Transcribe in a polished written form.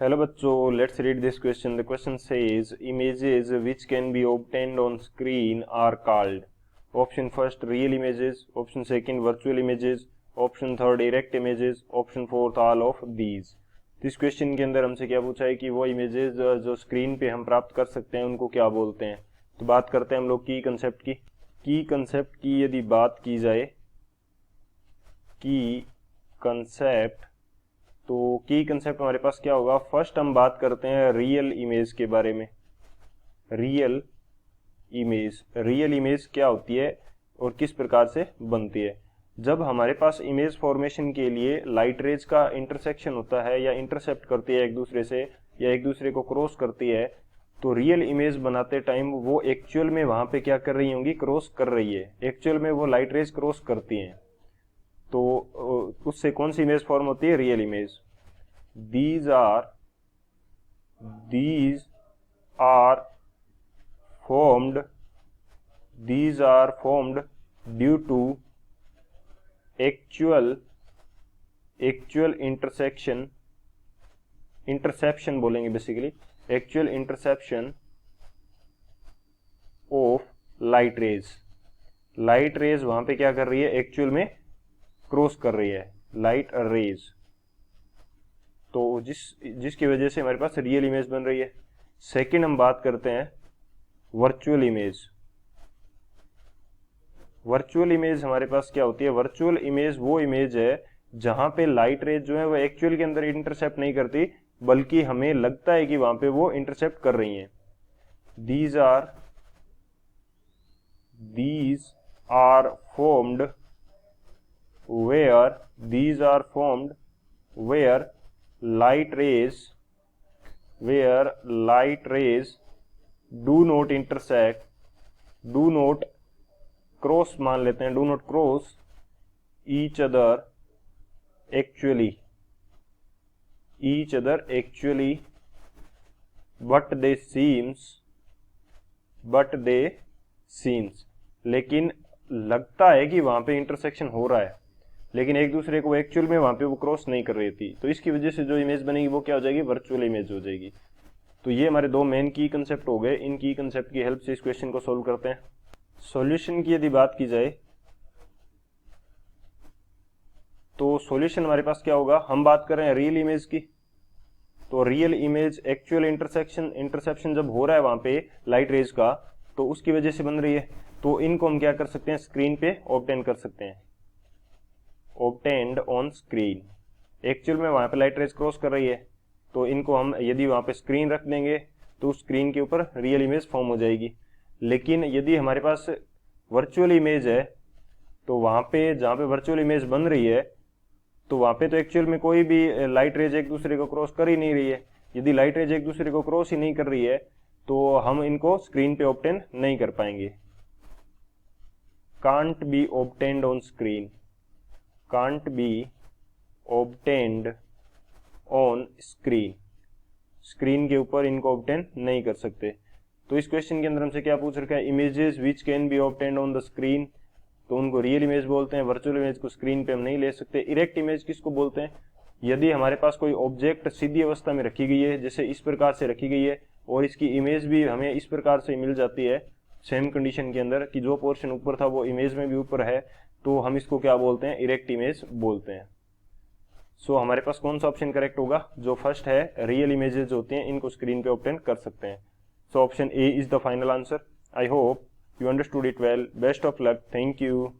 Hello बच्चों, let's read this question. The question says images which can be obtained on screen are called. Option first real images, option second virtual images, option third erect images, option fourth all of these. इस question के अंदर हमसे क्या पूछा है कि वो images जो स्क्रीन पे हम प्राप्त कर सकते हैं उनको क्या बोलते हैं। तो बात करते हैं हम लोग की कंसेप्ट की। की कंसेप्ट की यदि बात की जाए, की कंसेप्ट, तो की कंसेप्ट हमारे पास क्या होगा। फर्स्ट हम बात करते हैं रियल इमेज के बारे में। रियल इमेज क्या होती है और किस प्रकार से बनती है। जब हमारे पास इमेज फॉर्मेशन के लिए लाइट रेज का इंटरसेक्शन होता है या इंटरसेप्ट करती है एक दूसरे से या एक दूसरे को क्रॉस करती है, तो रियल इमेज बनाते टाइम वो एक्चुअल में वहां पे क्या कर रही होंगी, क्रॉस कर रही है। एक्चुअल में वो लाइट रेज क्रॉस करती हैं, तो उससे कौन सी इमेज फॉर्म होती है, real image. these are formed due to actual interception बोलेंगे basically, actual interception of light rays. Light rays वहां पे क्या कर रही है, एक्चुअल में क्रॉस कर रही है लाइट रेज, तो जिसकी वजह से हमारे पास रियल इमेज बन रही है। सेकंड हम बात करते हैं वर्चुअल इमेज। वर्चुअल इमेज हमारे पास क्या होती है, वर्चुअल इमेज वो इमेज है जहां पे लाइट रेज जो है वो एक्चुअल के अंदर इंटरसेप्ट नहीं करती, बल्कि हमें लगता है कि वहां पे वो इंटरसेप्ट कर रही हैं। these are formed where light rays do not cross, मान लेते हैं, do not cross each other actually but they seems, लेकिन लगता है कि वहां पे इंटरसेक्शन हो रहा है, लेकिन एक दूसरे को एक्चुअल में वहां पे वो क्रॉस नहीं कर रही थी। तो इसकी वजह से जो इमेज बनेगी वो क्या हो जाएगी, वर्चुअल इमेज हो जाएगी। तो ये हमारे दो मेन की कंसेप्ट हो गए। इन की कंसेप्ट की हेल्प से इस क्वेश्चन को सोल्व करते हैं। सॉल्यूशन की यदि बात की जाए तो सॉल्यूशन हमारे पास क्या होगा, हम बात कर रहे हैं रियल इमेज की, तो रियल इमेज एक्चुअल इंटरसेप्शन जब हो रहा है वहां पे लाइट रेज का, तो उसकी वजह से बन रही है। तो इनको हम क्या कर सकते हैं, स्क्रीन पे ऑब्टेन कर सकते हैं, ऑब्टेन्ड ऑन स्क्रीन। एक्चुअल में वहां पे लाइट रेज क्रॉस कर रही है, तो इनको हम यदि वहां पे स्क्रीन रख देंगे तो स्क्रीन के ऊपर रियल इमेज फॉर्म हो जाएगी। लेकिन यदि हमारे पास वर्चुअल इमेज है, तो वहां पे जहां पे वर्चुअल इमेज बन रही है, तो वहां पे तो एक्चुअल में कोई भी लाइट रेज एक दूसरे को क्रॉस कर ही नहीं रही है। यदि लाइट रेज एक दूसरे को क्रॉस ही नहीं कर रही है, तो हम इनको स्क्रीन पे ऑब्टेन नहीं कर पाएंगे। Can't be obtained on screen, can't be obtained on screen, screen के ऊपर इनको ऑब्टेन नहीं कर सकते। तो इस क्वेश्चन के अंदर हमसे क्या पूछ रखा है, images which can be obtained on the screen, तो उनको रियल इमेज बोलते हैं। वर्चुअल इमेज को स्क्रीन पे हम नहीं ले सकते। इरेक्ट इमेज किसको बोलते हैं, यदि हमारे पास कोई ऑब्जेक्ट सीधी अवस्था में रखी गई है, जैसे इस प्रकार से रखी गई है, और इसकी इमेज भी हमें इस प्रकार से मिल जाती है सेम कंडीशन के अंदर कि जो पोर्शन ऊपर था वो इमेज में भी ऊपर है, तो हम इसको क्या बोलते हैं, इरेक्ट इमेज बोलते हैं। सो हमारे पास कौन सा ऑप्शन करेक्ट होगा, जो फर्स्ट है, रियल इमेजेस होती हैं इनको स्क्रीन पे ऑब्टेन कर सकते हैं। So option A is the final answer. I hope you understood it well. Best of luck. Thank you.